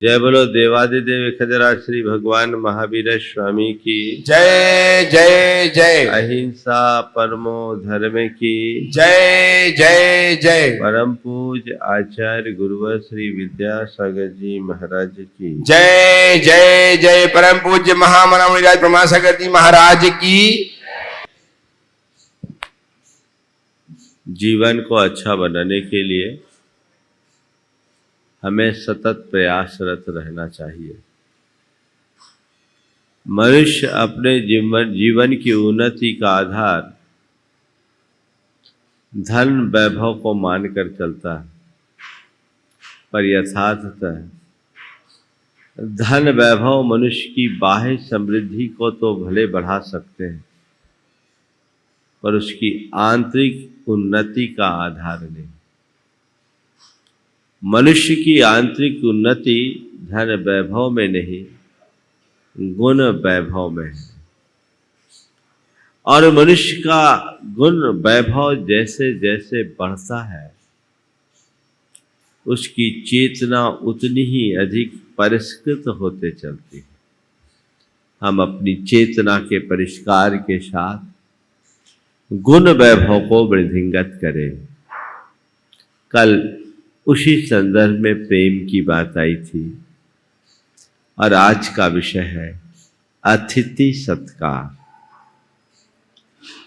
जय बोलो देवादिदेव खजराज श्री भगवान महावीर स्वामी की जय जय जय। अहिंसा परमो धर्म की जय जय जय। परम पूज आचार्य गुरुवर श्री विद्यासागर जी महाराज की जय जय जय। परम पूज्य महामनामुनिराज ब्रह्मासागर जी महाराज की। जीवन को अच्छा बनाने के लिए हमें सतत प्रयासरत रहना चाहिए। मनुष्य अपने जीवन की उन्नति का आधार धन वैभव को मानकर चलता है, पर यथार्थतः धन वैभव मनुष्य की बाह्य समृद्धि को तो भले बढ़ा सकते हैं, पर उसकी आंतरिक उन्नति का आधार नहीं। मनुष्य की आंतरिक उन्नति धन वैभव में नहीं, गुण वैभव में है। और मनुष्य का गुण वैभव जैसे जैसे बढ़ता है, उसकी चेतना उतनी ही अधिक परिष्कृत होते चलती है। हम अपनी चेतना के परिष्कार के साथ गुण वैभव को वृद्धिंगत करें। कल उसी संदर्भ में प्रेम की बात आई थी और आज का विषय है अतिथि सत्कार।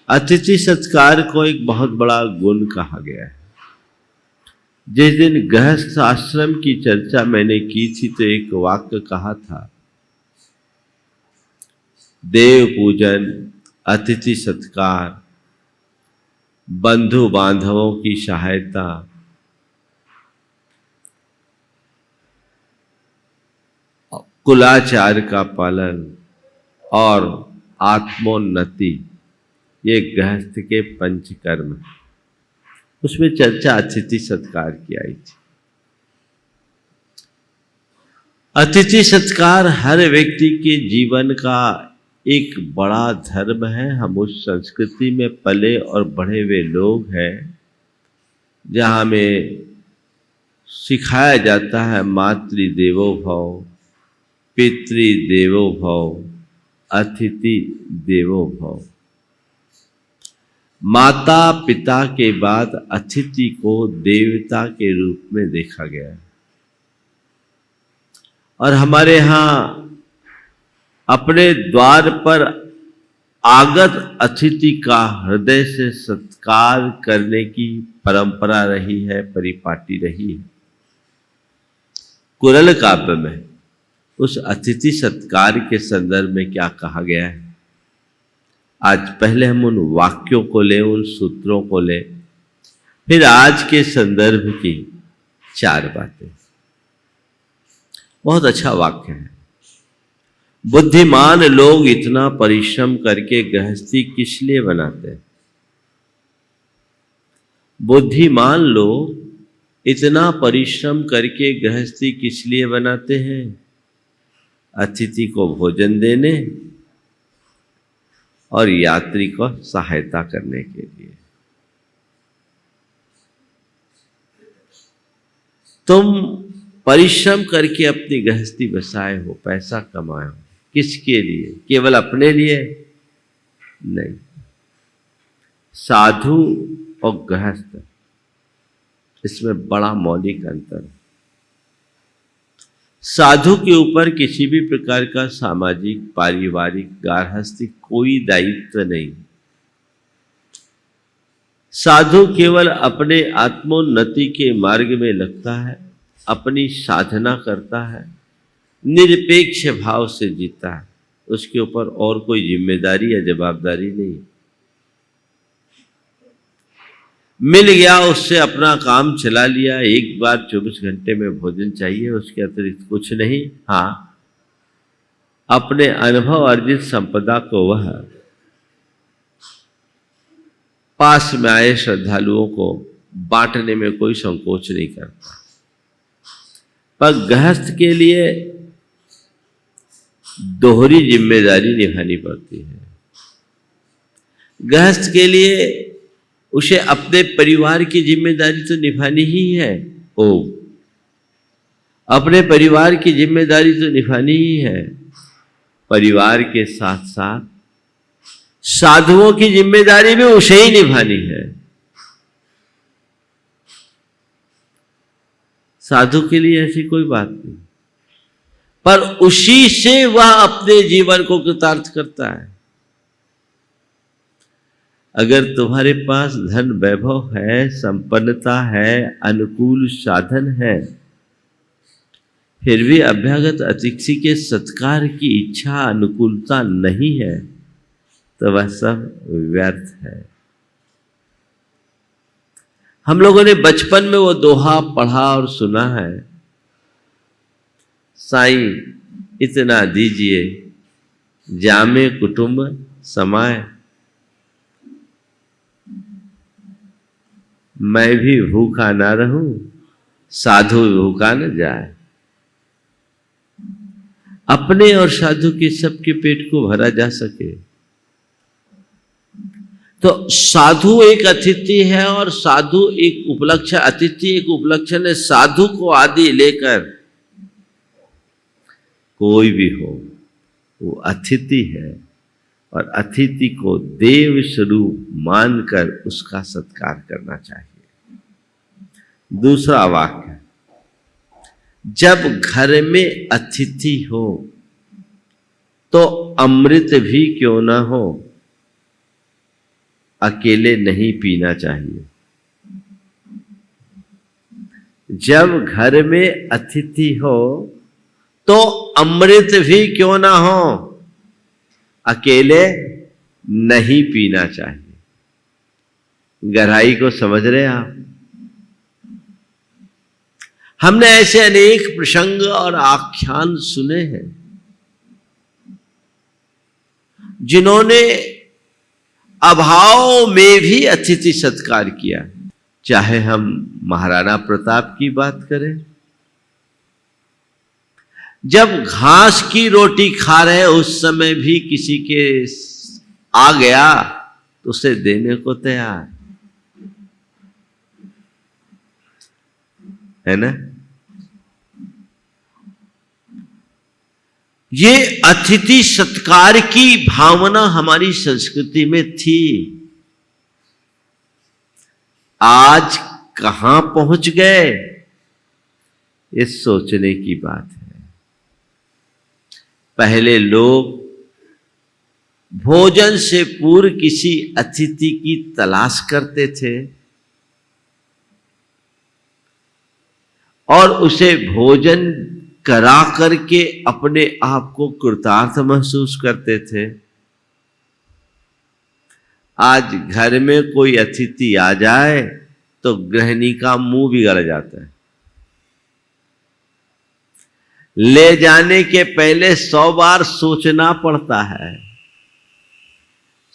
अतिथि सत्कार को एक बहुत बड़ा गुण कहा गया है। जिस दिन गृहस्थ आश्रम की चर्चा मैंने की थी तो एक वाक्य कहा था, देव पूजन, अतिथि सत्कार, बंधु बांधवों की सहायता, कुलाचार का पालन और आत्मोन्नति, ये गृहस्थ के पंचकर्म है। उसमें चर्चा अतिथि सत्कार की आई थी। अतिथि सत्कार हर व्यक्ति के जीवन का एक बड़ा धर्म है। हम उस संस्कृति में पले और बढ़े हुए लोग हैं जहाँ में सिखाया जाता है मातृ देवो भव, पितृ देवो भव, अतिथि देवो भव। माता पिता के बाद अतिथि को देवता के रूप में देखा गया है। और हमारे यहाँ अपने द्वार पर आगत अतिथि का हृदय से सत्कार करने की परंपरा रही है, परिपाटी रही है। कुरल काव्य में उस अतिथि सत्कार के संदर्भ में क्या कहा गया है, आज पहले हम उन वाक्यों को लें, उन सूत्रों को लें, फिर आज के संदर्भ की चार बातें। बहुत अच्छा वाक्य है। बुद्धिमान लोग इतना परिश्रम करके गृहस्थी किस लिए बनाते हैं? बुद्धिमान लोग इतना परिश्रम करके गृहस्थी किस लिए बनाते हैं? अतिथि को भोजन देने और यात्री को सहायता करने के लिए। तुम परिश्रम करके अपनी गृहस्थी बसाए हो, पैसा कमाए हो, किसके लिए? केवल अपने लिए नहीं। साधु और गृहस्थ, इसमें बड़ा मौलिक अंतर है। साधु के ऊपर किसी भी प्रकार का सामाजिक, पारिवारिक, गार्हस्थ्यिक कोई दायित्व नहीं। साधु केवल अपने आत्मोन्नति के मार्ग में लगता है, अपनी साधना करता है, निरपेक्ष भाव से जीता है। उसके ऊपर और कोई जिम्मेदारी या जवाबदारी नहीं। मिल गया, उससे अपना काम चला लिया। एक बार 24 घंटे में भोजन चाहिए, उसके अतिरिक्त कुछ नहीं। हाँ, अपने अनुभव अर्जित संपदा को वह पास में आए श्रद्धालुओं को बांटने में कोई संकोच नहीं करता। पर गृहस्थ के लिए दोहरी जिम्मेदारी निभानी पड़ती है। गृहस्थ के लिए उसे अपने परिवार की जिम्मेदारी तो निभानी ही है। अपने परिवार की जिम्मेदारी तो निभानी ही है, परिवार के साथ साथ साधुओं की जिम्मेदारी भी उसे ही निभानी है। साधु के लिए ऐसी कोई बात नहीं, पर उसी से वह अपने जीवन को कृतार्थ करता है। अगर तुम्हारे पास धन वैभव है, संपन्नता है, अनुकूल साधन है, फिर भी अभ्यागत अतिथि के सत्कार की इच्छा, अनुकूलता नहीं है, तो वह सब व्यर्थ है। हम लोगों ने बचपन में वो दोहा पढ़ा और सुना है, साईं इतना दीजिए जामे कुटुंब समाए, मैं भी भूखा ना रहूं, साधु भूखा न जाए। अपने और साधु के सबके पेट को भरा जा सके। तो साधु एक अतिथि है और साधु एक उपलक्ष्य, अतिथि एक उपलक्षण है। साधु को आदि लेकर कोई भी हो वो अतिथि है, और अतिथि को देव स्वरूप मानकर उसका सत्कार करना चाहिए। दूसरा वाक्य, जब घर में अतिथि हो तो अमृत भी क्यों ना हो, अकेले नहीं पीना चाहिए। जब घर में अतिथि हो तो अमृत भी क्यों ना हो, अकेले नहीं पीना चाहिए। गहराई को समझ रहे आप? हमने ऐसे अनेक प्रसंग और आख्यान सुने हैं जिन्होंने अभाव में भी अतिथि सत्कार किया। चाहे हम महाराणा प्रताप की बात करें, जब घास की रोटी खा रहे उस समय भी किसी के आ गया तो उसे देने को तैयार है ना। ये अतिथि सत्कार की भावना हमारी संस्कृति में थी। आज कहां पहुंच गए, ये सोचने की बात है। पहले लोग भोजन से पूर्व किसी अतिथि की तलाश करते थे और उसे भोजन करा करके अपने आप को कृतार्थ महसूस करते थे। आज घर में कोई अतिथि आ जाए तो गृहिणी का मुंह बिगड़ जाता है। ले जाने के पहले 100 बार सोचना पड़ता है।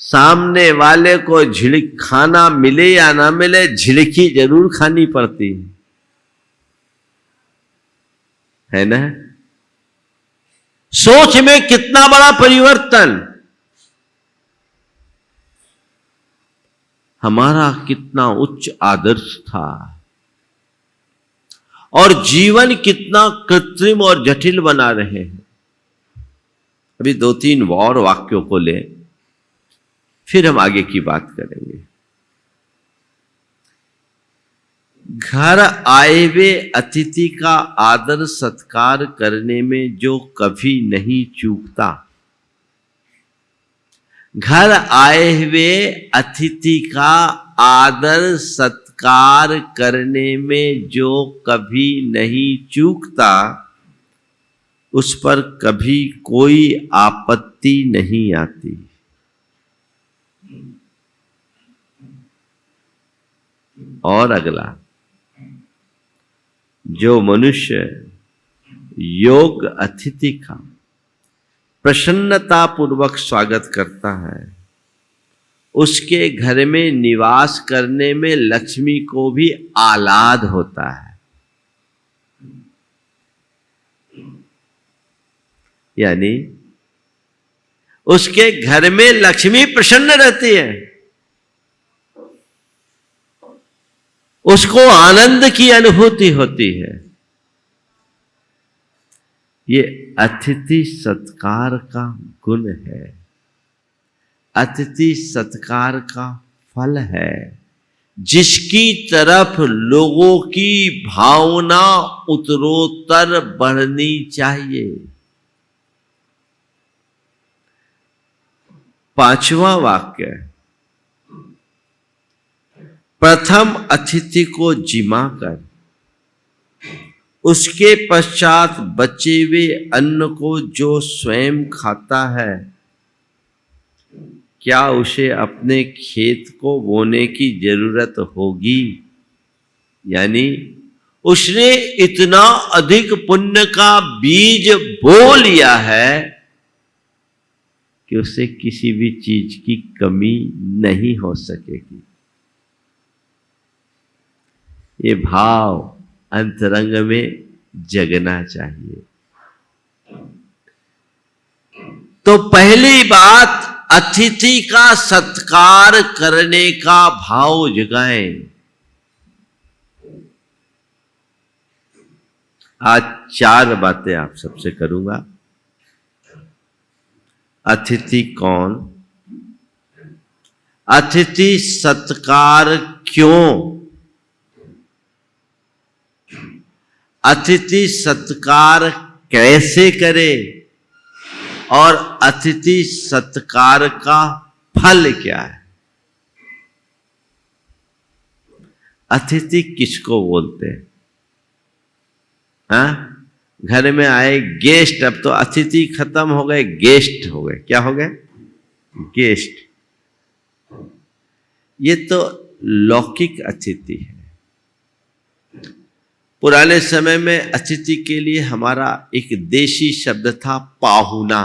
सामने वाले को झिड़क खाना मिले या ना मिले, झिड़की जरूर खानी पड़ती है ना। सोच में कितना बड़ा परिवर्तन, हमारा कितना उच्च आदर्श था और जीवन कितना कृत्रिम और जटिल बना रहे हैं। अभी 2-3 और वाक्यों को लें, फिर हम आगे की बात करेंगे। घर आए हुए अतिथि का आदर सत्कार करने में जो कभी नहीं चूकता, घर आए हुए अतिथि का आदर सत्कार करने में जो कभी नहीं चूकता, उस पर कभी कोई आपत्ति नहीं आती। और अगला, जो मनुष्य योग्य अतिथि का प्रसन्नता पूर्वक स्वागत करता है, उसके घर में निवास करने में लक्ष्मी को भी आह्लाद होता है। यानी उसके घर में लक्ष्मी प्रसन्न रहती है, उसको आनंद की अनुभूति होती है। ये अतिथि सत्कार का गुण है, अतिथि सत्कार का फल है, जिसकी तरफ लोगों की भावना उत्तरोत्तर बढ़नी चाहिए। 5वां वाक्य, प्रथम अतिथि को जिमा कर, उसके पश्चात बचे हुए अन्न को जो स्वयं खाता है, क्या उसे अपने खेत को बोने की जरूरत होगी? यानी उसने इतना अधिक पुण्य का बीज बो लिया है कि उसे किसी भी चीज की कमी नहीं हो सकेगी। ये भाव अंतरंग में जगना चाहिए। तो पहली बात, अतिथि का सत्कार करने का भाव जगाएं। आज 4 बातें आप सबसे करूंगा। अतिथि कौन, अतिथि सत्कार क्यों, अतिथि सत्कार कैसे करे और अतिथि सत्कार का फल क्या है। अतिथि किसको बोलते हैं? हाँ, घर में आए गेस्ट, अब तो अतिथि खत्म हो गए, गेस्ट हो गए। क्या हो गए? गेस्ट। ये तो लौकिक अतिथि है। पुराने समय में अतिथि के लिए हमारा एक देशी शब्द था, पाहुना।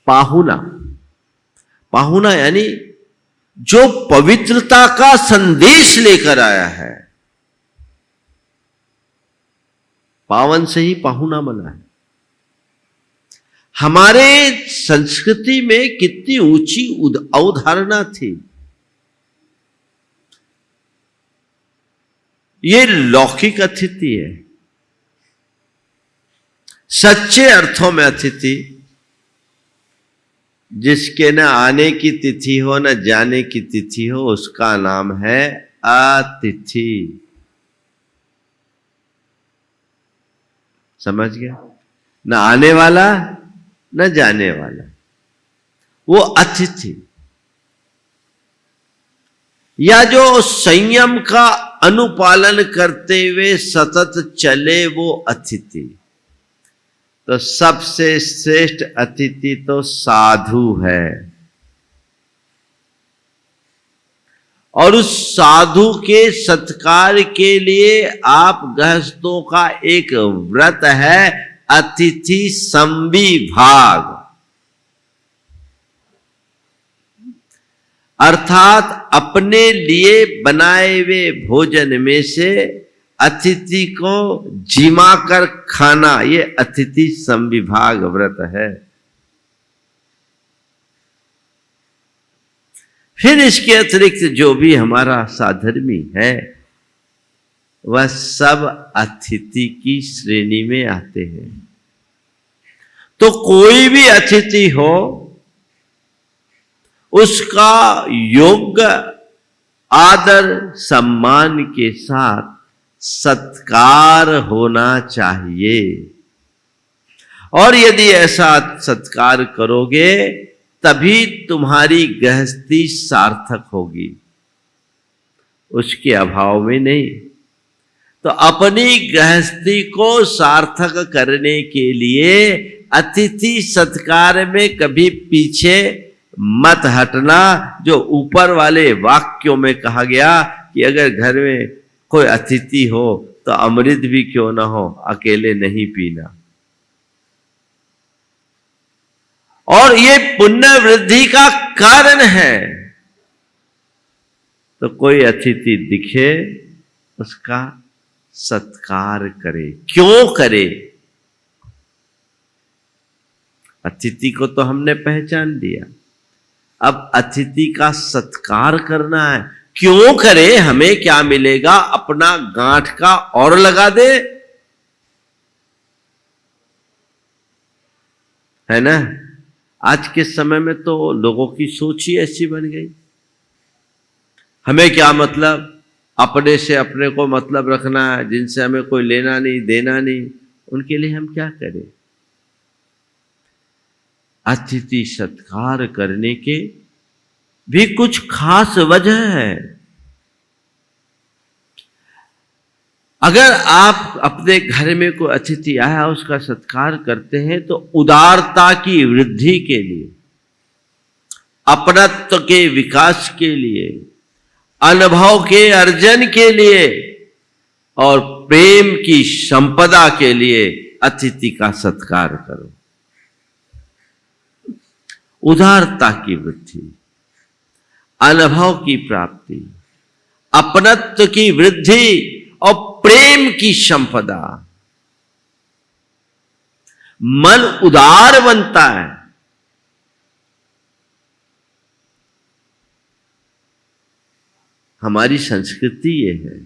पाहुना, पाहुना यानी जो पवित्रता का संदेश लेकर आया है। पावन से ही पाहुना बना है। हमारे संस्कृति में कितनी ऊंची अवधारणा थी। ये लौकिक अतिथि है। सच्चे अर्थों में अतिथि जिसके न आने की तिथि हो न जाने की तिथि हो, उसका नाम है अतिथि। समझ गया? न आने वाला न जाने वाला, वो अतिथि। या जो संयम का अनुपालन करते हुए सतत चले, वो अतिथि। तो सबसे श्रेष्ठ अतिथि तो साधु है। और उस साधु के सत्कार के लिए आप गृहस्थों का एक व्रत है, अतिथि संविभाग। अर्थात अपने लिए बनाए हुए भोजन में से अतिथि को जिमा कर खाना, ये अतिथि संविभाग व्रत है। फिर इसके अतिरिक्त जो भी हमारा साधर्मी है, वह सब अतिथि की श्रेणी में आते हैं। तो कोई भी अतिथि हो, उसका योग्य आदर सम्मान के साथ सत्कार होना चाहिए। और यदि ऐसा सत्कार करोगे, तभी तुम्हारी गृहस्थी सार्थक होगी, उसके अभाव में नहीं। तो अपनी गृहस्थी को सार्थक करने के लिए अतिथि सत्कार में कभी पीछे मत हटना। जो ऊपर वाले वाक्यों में कहा गया कि अगर घर में कोई अतिथि हो तो अमृत भी क्यों ना हो, अकेले नहीं पीना। और ये पुण्य वृद्धि का कारण है। तो कोई अतिथि दिखे, उसका सत्कार करे। क्यों करे? अतिथि को तो हमने पहचान लिया, अब अतिथि का सत्कार करना है। क्यों करे? हमें क्या मिलेगा? अपना गांठ का और लगा दे, है ना। आज के समय में तो लोगों की सोच ही ऐसी बन गई, हमें क्या मतलब, अपने से अपने को मतलब रखना है, जिनसे हमें कोई लेना नहीं देना नहीं, उनके लिए हम क्या करें। अतिथि सत्कार करने के भी कुछ खास वजह है। अगर आप अपने घर में कोई अतिथि आया उसका सत्कार करते हैं तो उदारता की वृद्धि के लिए, अपनत्व के विकास के लिए, अनुभव के अर्जन के लिए और प्रेम की संपदा के लिए अतिथि का सत्कार करो। उदारता की वृद्धि, अनुभव की प्राप्ति, अपनत्व की वृद्धि और प्रेम की संपदा, मन उदार बनता है। हमारी संस्कृति ये है,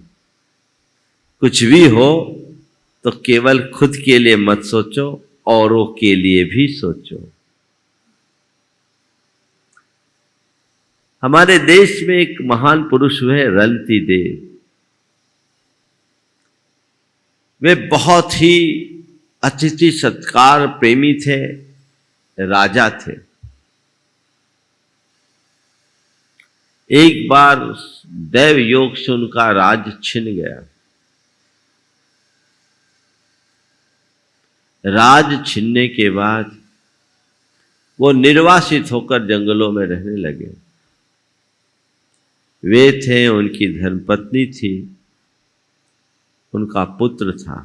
कुछ भी हो तो केवल खुद के लिए मत सोचो, औरों के लिए भी सोचो। हमारे देश में एक महान पुरुष हुए रंती देव। वे बहुत ही अतिथि सत्कार प्रेमी थे, राजा थे। एक बार दैव योग से उनका राज छिन गया। राज छिनने के बाद वो निर्वासित होकर जंगलों में रहने लगे। वे थे, उनकी धर्मपत्नी थी, उनका पुत्र था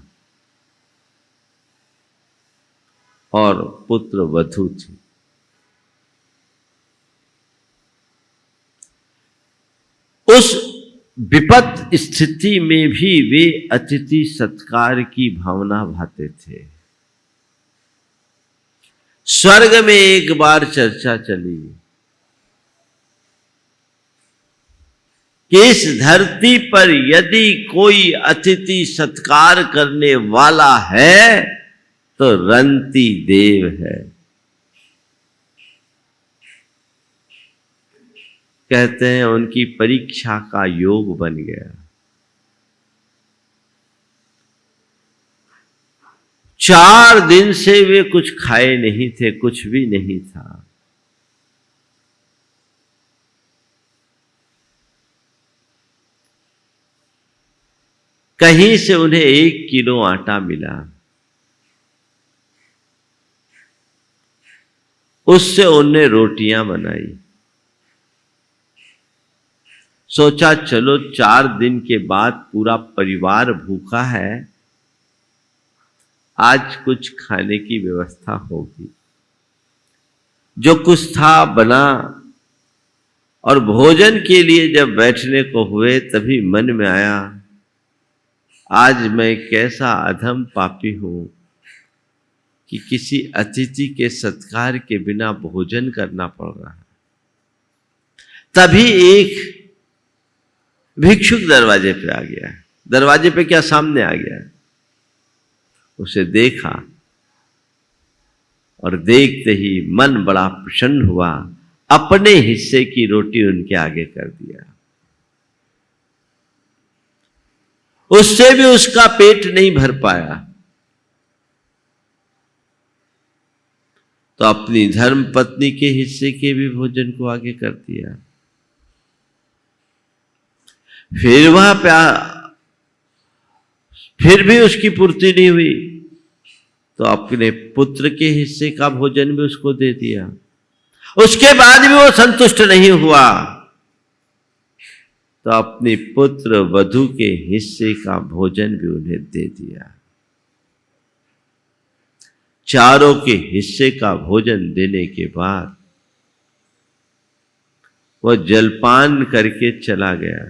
और पुत्र वधू थी। उस विपत स्थिति में भी वे अतिथि सत्कार की भावना भाते थे। स्वर्ग में एक बार चर्चा चली कि इस धरती पर यदि कोई अतिथि सत्कार करने वाला है तो रंती देव है। कहते हैं उनकी परीक्षा का योग बन गया। 4 दिन से वे कुछ खाए नहीं थे, कुछ भी नहीं था। कहीं से उन्हें 1 किलो आटा मिला, उससे उन्हें रोटियां बनाई। सोचा चलो 4 दिन के बाद पूरा परिवार भूखा है, आज कुछ खाने की व्यवस्था होगी। जो कुछ था बना और भोजन के लिए जब बैठने को हुए तभी मन में आया, आज मैं कैसा अधम पापी हूं कि किसी अतिथि के सत्कार के बिना भोजन करना पड़ रहा है। तभी एक भिक्षुक दरवाजे पे आ गया। दरवाजे पे क्या सामने आ गया, उसे देखा और देखते ही मन बड़ा प्रसन्न हुआ, अपने हिस्से की रोटी उनके आगे कर दिया। उससे भी उसका पेट नहीं भर पाया तो अपनी धर्म पत्नी के हिस्से के भी भोजन को आगे कर दिया। फिर वह फिर भी उसकी पूर्ति नहीं हुई तो अपने पुत्र के हिस्से का भोजन भी उसको दे दिया। उसके बाद भी वो संतुष्ट नहीं हुआ तो अपने पुत्र वधू के हिस्से का भोजन भी उन्हें दे दिया। चारों के हिस्से का भोजन देने के बाद वह जलपान करके चला गया।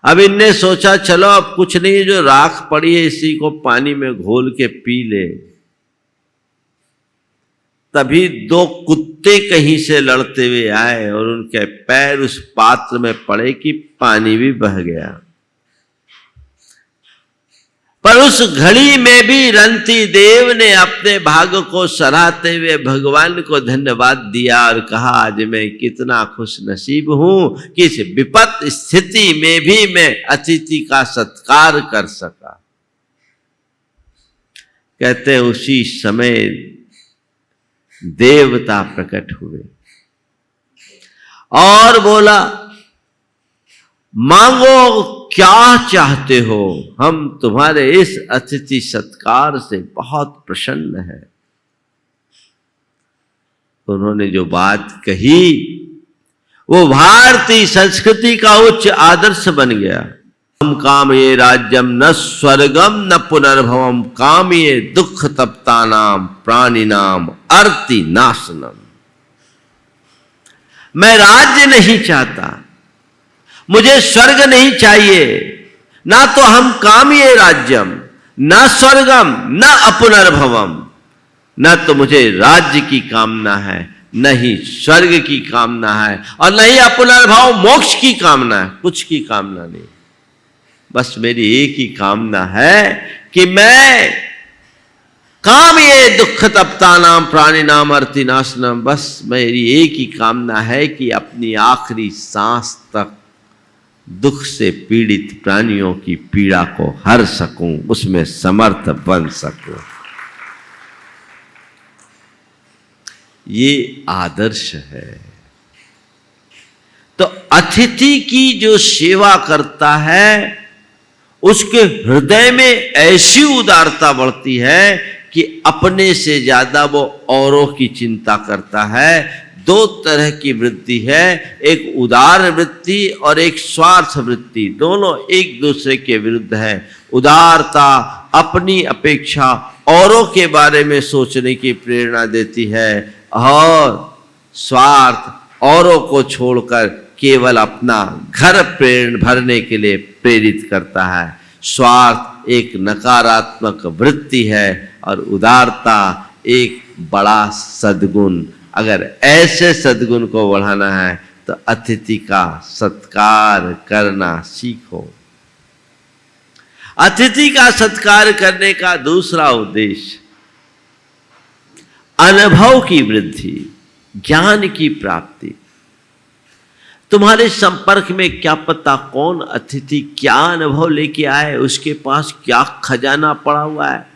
अब इनने सोचा चलो अब कुछ नहीं, जो राख पड़ी है इसी को पानी में घोल के पी ले। तभी 2 कुत्ते कहीं से लड़ते हुए आए और उनके पैर उस पात्र में पड़े कि पानी भी बह गया। पर पर उस घड़ी में भी रंती देव ने अपने भाग्य को सराहते हुए भगवान को धन्यवाद दिया और कहा, आज मैं कितना खुश नसीब हूं कि इस विपत स्थिति में भी मैं अतिथि का सत्कार कर सका। कहते हैं उसी समय देवता प्रकट हुए और बोला, मांगो क्या चाहते हो, हम तुम्हारे इस अतिथि सत्कार से बहुत प्रसन्न है। उन्होंने जो बात कही वो भारतीय संस्कृति का उच्च आदर्श बन गया। हम कामये राज्यम न स्वर्गम न पुनर्भवम कामये दुख तप्तानाम प्राणिनाम अर्ति नाशनम। मैं राज्य नहीं चाहता, मुझे स्वर्ग नहीं चाहिए, ना तो हम कामये राज्यम न स्वर्गम न अपुनर्भवम, न तो मुझे राज्य की कामना है, न ही स्वर्ग की कामना है, और न ही अपुनर्भव मोक्ष की कामना है। कुछ की कामना नहीं, बस मेरी एक ही कामना है कि मैं कामये दुख तप्तानाम प्राणिनाम अर्ति नाशनम, बस मेरी एक ही कामना है कि अपनी आखिरी सांस तक दुख से पीड़ित प्राणियों की पीड़ा को हर सकूं, उसमें समर्थ बन सकूं। ये आदर्श है। तो अतिथि की जो सेवा करता है उसके हृदय में ऐसी उदारता बढ़ती है कि अपने से ज्यादा वो औरों की चिंता करता है। दो तरह की वृत्ति है, एक उदार वृत्ति और एक स्वार्थ वृत्ति, दोनों एक दूसरे के विरुद्ध है। उदारता अपनी अपेक्षा औरों के बारे में सोचने की प्रेरणा देती है और स्वार्थ औरों को छोड़कर केवल अपना घर भरने के लिए प्रेरित करता है। स्वार्थ एक नकारात्मक वृत्ति है और उदारता एक बड़ा सद्गुण। अगर ऐसे सद्गुण को बढ़ाना है तो अतिथि का सत्कार करना सीखो। अतिथि का सत्कार करने का दूसरा उद्देश्य अनुभव की वृद्धि, ज्ञान की प्राप्ति। तुम्हारे संपर्क में क्या पता कौन अतिथि क्या अनुभव लेके आए, उसके पास क्या खजाना पड़ा हुआ है,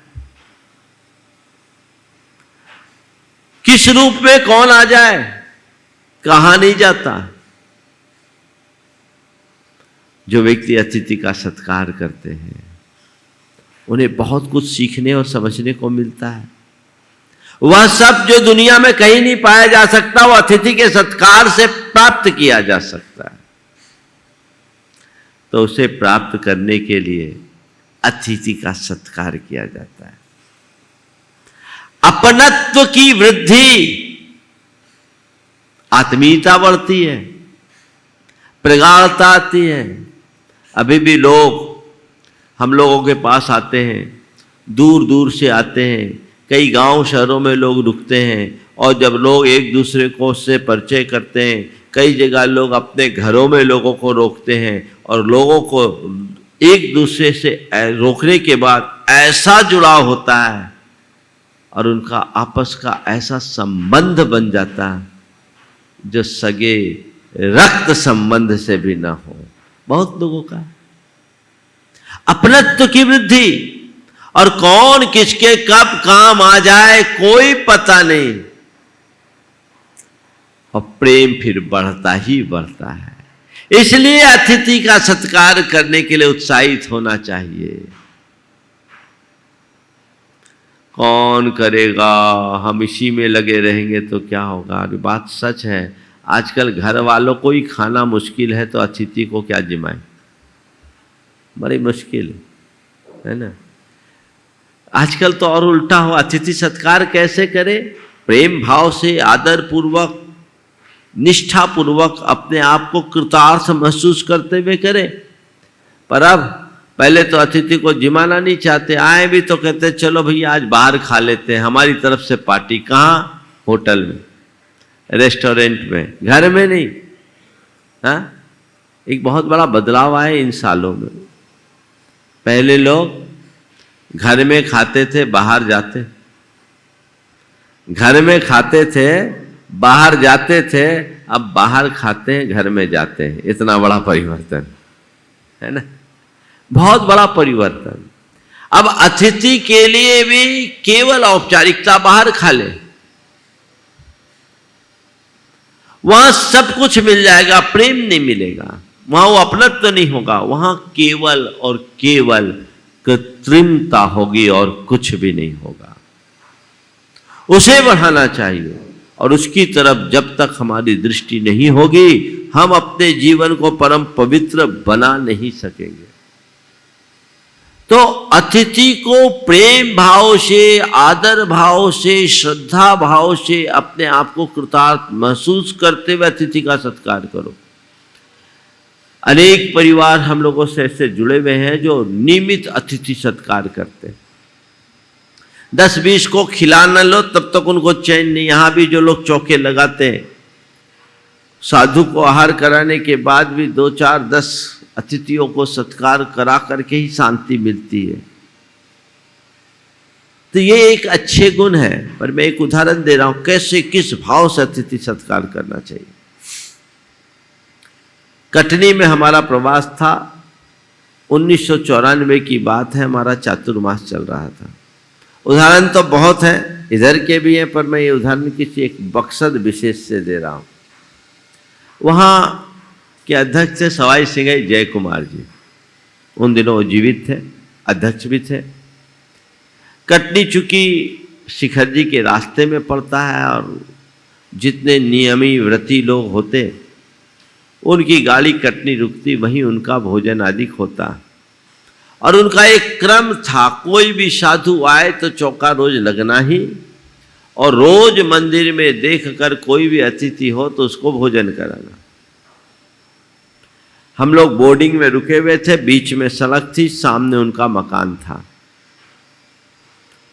किस रूप में कौन आ जाए, कहा नहीं जाता। जो व्यक्ति अतिथि का सत्कार करते हैं उन्हें बहुत कुछ सीखने और समझने को मिलता है। वह सब जो दुनिया में कहीं नहीं पाया जा सकता वो अतिथि के सत्कार से प्राप्त किया जा सकता है। तो उसे प्राप्त करने के लिए अतिथि का सत्कार किया जाता है। अपनत्व की वृद्धि, आत्मीयता बढ़ती है, प्रगाढ़ता आती है। अभी भी लोग हम लोगों के पास आते हैं, दूर दूर से आते हैं, कई गांव शहरों में लोग रुकते हैं और जब लोग एक दूसरे को से परिचय करते हैं, कई जगह लोग अपने घरों में लोगों को रोकते हैं और लोगों को एक दूसरे से रोकने के बाद ऐसा जुड़ाव होता है और उनका आपस का ऐसा संबंध बन जाता है जो सगे रक्त संबंध से भी ना हो। बहुत लोगों का अपनत्व की वृद्धि, और कौन किसके कब काम आ जाए कोई पता नहीं, और प्रेम फिर बढ़ता ही बढ़ता है। इसलिए अतिथि का सत्कार करने के लिए उत्साहित होना चाहिए। कौन करेगा, हम इसी में लगे रहेंगे तो क्या होगा। और बात सच है, आजकल घर वालों को ही खाना मुश्किल है तो अतिथि को क्या जिमाए, बड़ी मुश्किल है ना। आजकल तो और उल्टा हो, अतिथि सत्कार कैसे करे, प्रेम भाव से, आदर पूर्वक, निष्ठा पूर्वक, अपने आप को कृतार्थ महसूस करते हुए करे। पर अब पहले तो अतिथि को जिमाना नहीं चाहते, आए भी तो कहते चलो भैया आज बाहर खा लेते हैं, हमारी तरफ से पार्टी। कहाँ? होटल में, रेस्टोरेंट में, घर में नहीं। हाँ, एक बहुत बड़ा बदलाव आया इन सालों में। पहले लोग घर में खाते थे, बाहर जाते, घर में खाते थे, बाहर जाते थे, अब बाहर खाते हैं, घर में जाते हैं। इतना बड़ा परिवर्तन है ना, बहुत बड़ा परिवर्तन। अब अतिथि के लिए भी केवल औपचारिकता, बाहर खा ले, वहां सब कुछ मिल जाएगा, प्रेम नहीं मिलेगा, वहां वो अपनत्व नहीं होगा, वहां केवल और केवल कृत्रिमता होगी और कुछ भी नहीं होगा। उसे बढ़ाना चाहिए और उसकी तरफ जब तक हमारी दृष्टि नहीं होगी, हम अपने जीवन को परम पवित्र बना नहीं सकेंगे। तो अतिथि को प्रेम भाव से, आदर भाव से, श्रद्धा भाव से अपने आप को कृतार्थ महसूस करते हुए अतिथि का सत्कार करो। अनेक परिवार हम लोगों से ऐसे जुड़े हुए हैं जो नियमित अतिथि सत्कार करते हैं। 10-20 को खिला न लो तब तक उनको चैन नहीं। यहां भी जो लोग चौके लगाते हैं, साधु को आहार कराने के बाद भी 2-4-10 अतिथियों को सत्कार करा करके ही शांति मिलती है। तो ये एक अच्छे गुण है, पर मैं एक उदाहरण दे रहा हूं कैसे, किस भाव से अतिथि सत्कार करना चाहिए। कटनी में हमारा प्रवास था, 1994 की बात है, हमारा चातुर्मास चल रहा था। उदाहरण तो बहुत हैं, इधर के भी हैं, पर मैं ये उदाहरण किसी एक मकसद विशेष से दे रहा हूँ। वहाँ के अध्यक्ष थे सवाई सिंह जय कुमार जी, उन दिनों वो जीवित थे, अध्यक्ष भी थे। कटनी चूंकि शिखर जी के रास्ते में पड़ता है और जितने नियमी व्रती लोग होते, उनकी गाड़ी कटनी रुकती, वहीं उनका भोजन आदि होता। और उनका एक क्रम था, कोई भी साधु आए तो चौका रोज लगना ही, और रोज मंदिर में देखकर कोई भी अतिथि हो तो उसको भोजन कराना। हम लोग बोर्डिंग में रुके हुए थे, बीच में सड़क थी, सामने उनका मकान था।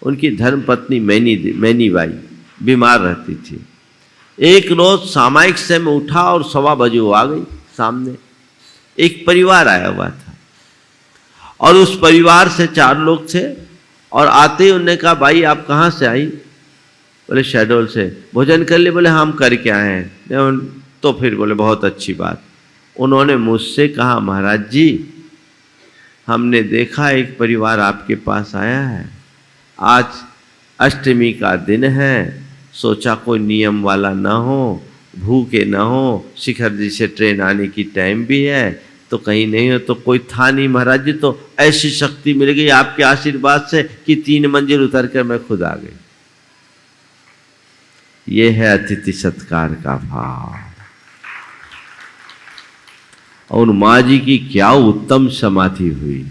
उनकी धर्मपत्नी मैनी बाई बीमार रहती थी। एक रोज सामायिक से मैं उठा और 1:15 बजे वो आ गई। सामने एक परिवार आया हुआ था और उस परिवार से 4 लोग थे, और आते ही उन्होंने कहा, भाई आप कहाँ से आई? बोले शहडोल से। भोजन कर लिए? बोले हम करके आए हैं। तो फिर बोले बहुत अच्छी बात। उन्होंने मुझसे कहा, महाराज जी हमने देखा एक परिवार आपके पास आया है, आज अष्टमी का दिन है, सोचा कोई नियम वाला ना हो, भूखे ना हो, शिखर जी से ट्रेन आने की टाइम भी है, तो कहीं नहीं हो तो कोई था नहीं महाराज जी, तो ऐसी शक्ति मिल गई आपके आशीर्वाद से कि 3 मंजिल उतर कर मैं खुद आ गई। ये है अतिथि सत्कार का भाव। और माँ जी की क्या उत्तम समाधि हुई,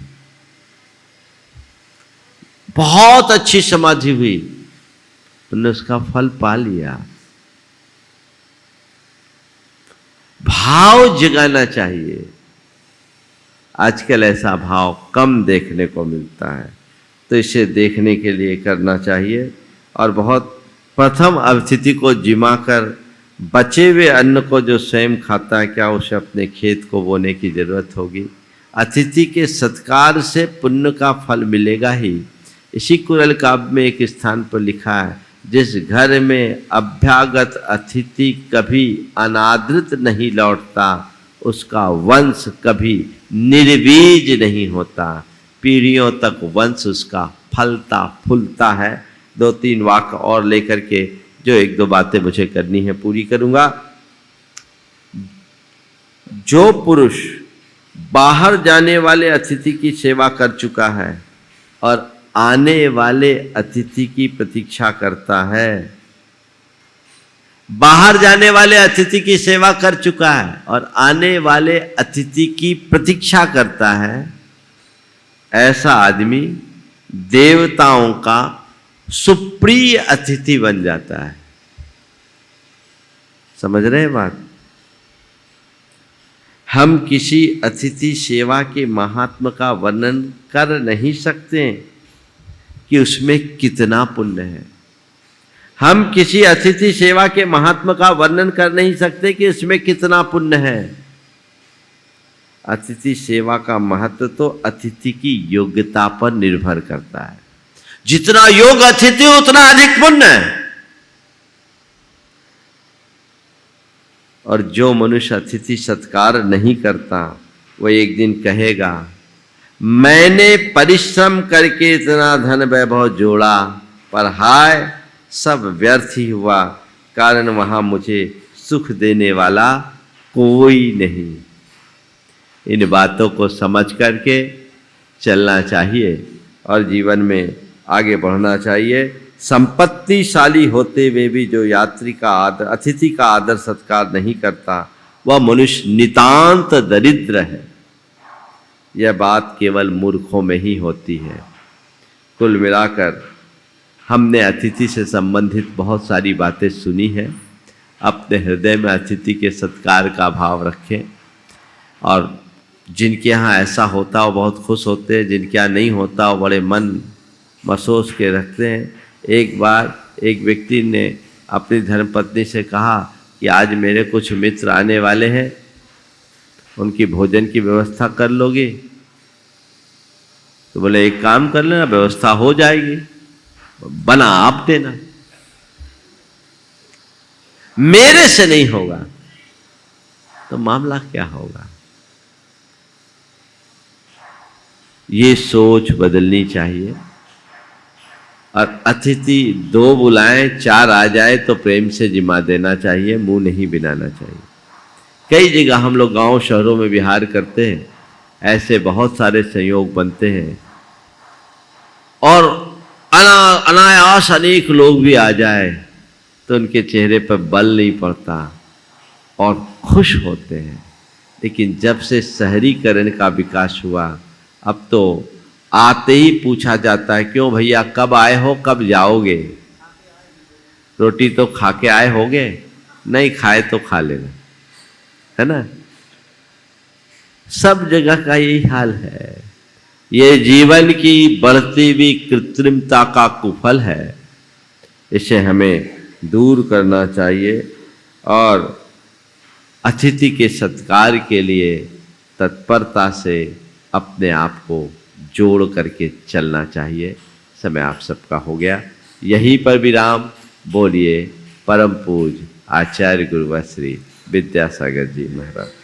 बहुत अच्छी समाधि हुई, उन्होंने उसका फल पा लिया। भाव जगाना चाहिए। आजकल ऐसा भाव कम देखने को मिलता है, तो इसे देखने के लिए करना चाहिए। और बहुत प्रथम अतिथि को जिमा कर बचे हुए अन्न को जो स्वयं खाता है, क्या उसे अपने खेत को बोने की जरूरत होगी? अतिथि के सत्कार से पुण्य का फल मिलेगा ही। इसी कुरल काव्य में एक स्थान पर लिखा है, जिस घर में अभ्यागत अतिथि कभी अनादृत नहीं लौटता, उसका वंश कभी निर्बीज नहीं होता, पीढ़ियों तक वंश उसका फलता फूलता है। 2-3 वाक्य और लेकर के जो 1-2 बातें मुझे करनी है पूरी करूंगा। जो पुरुष बाहर जाने वाले अतिथि की सेवा कर चुका है और आने वाले अतिथि की प्रतीक्षा करता है, बाहर जाने वाले अतिथि की सेवा कर चुका है और आने वाले अतिथि की प्रतीक्षा करता है, ऐसा आदमी देवताओं का सुप्रिय अतिथि बन जाता है। समझ रहे हैं बात? हम किसी अतिथि सेवा के महात्म का वर्णन कर नहीं सकते कि उसमें कितना पुण्य है। हम किसी अतिथि सेवा के महात्म का वर्णन कर नहीं सकते कि इसमें कितना पुण्य है। अतिथि सेवा का महत्व तो अतिथि की योग्यता पर निर्भर करता है। जितना योग्य अतिथि उतना अधिक पुण्य है। और जो मनुष्य अतिथि सत्कार नहीं करता वह एक दिन कहेगा, मैंने परिश्रम करके इतना धन वैभव जोड़ा, पर हाय सब व्यर्थ ही हुआ, कारण वहां मुझे सुख देने वाला कोई नहीं। इन बातों को समझ करके चलना चाहिए और जीवन में आगे बढ़ना चाहिए। संपत्तिशाली होते हुए भी जो यात्री का आदर, अतिथि का आदर सत्कार नहीं करता, वह मनुष्य नितांत दरिद्र है। यह बात केवल मूर्खों में ही होती है। कुल मिलाकर हमने अतिथि से संबंधित बहुत सारी बातें सुनी हैं। अपने हृदय में अतिथि के सत्कार का भाव रखें, और जिनके यहाँ ऐसा होता वो बहुत खुश होते हैं, जिनके यहाँ नहीं होता वो बड़े मन महसूस के रखते हैं। एक बार एक व्यक्ति ने अपनी धर्मपत्नी से कहा कि आज मेरे कुछ मित्र आने वाले हैं, उनकी भोजन की व्यवस्था कर लोगे? तो बोले एक काम कर लेना, व्यवस्था हो जाएगी, बना आप देना, मेरे से नहीं होगा। तो मामला क्या होगा? ये सोच बदलनी चाहिए। और अतिथि 2 बुलाएं 4 आ जाए तो प्रेम से जिम्मा देना चाहिए, मुंह नहीं बिनाना चाहिए। कई जगह हम लोग गांव शहरों में विहार करते हैं, ऐसे बहुत सारे संयोग बनते हैं, और अनायास अनेक लोग भी आ जाए तो उनके चेहरे पर बल नहीं पड़ता और खुश होते हैं। लेकिन जब से शहरीकरण का विकास हुआ, अब तो आते ही पूछा जाता है, क्यों भैया कब आए हो, कब जाओगे? रोटी तो खा के आए होगे? नहीं खाए तो खा लेना, है ना? सब जगह का यही हाल है। ये जीवन की बढ़ती हुई कृत्रिमता का कुफल है। इसे हमें दूर करना चाहिए और अतिथि के सत्कार के लिए तत्परता से अपने आप को जोड़ करके चलना चाहिए। समय आप सबका हो गया, यहीं पर विराम। बोलिए परम पूज्य आचार्य गुरुवर श्री विद्यासागर जी महाराज।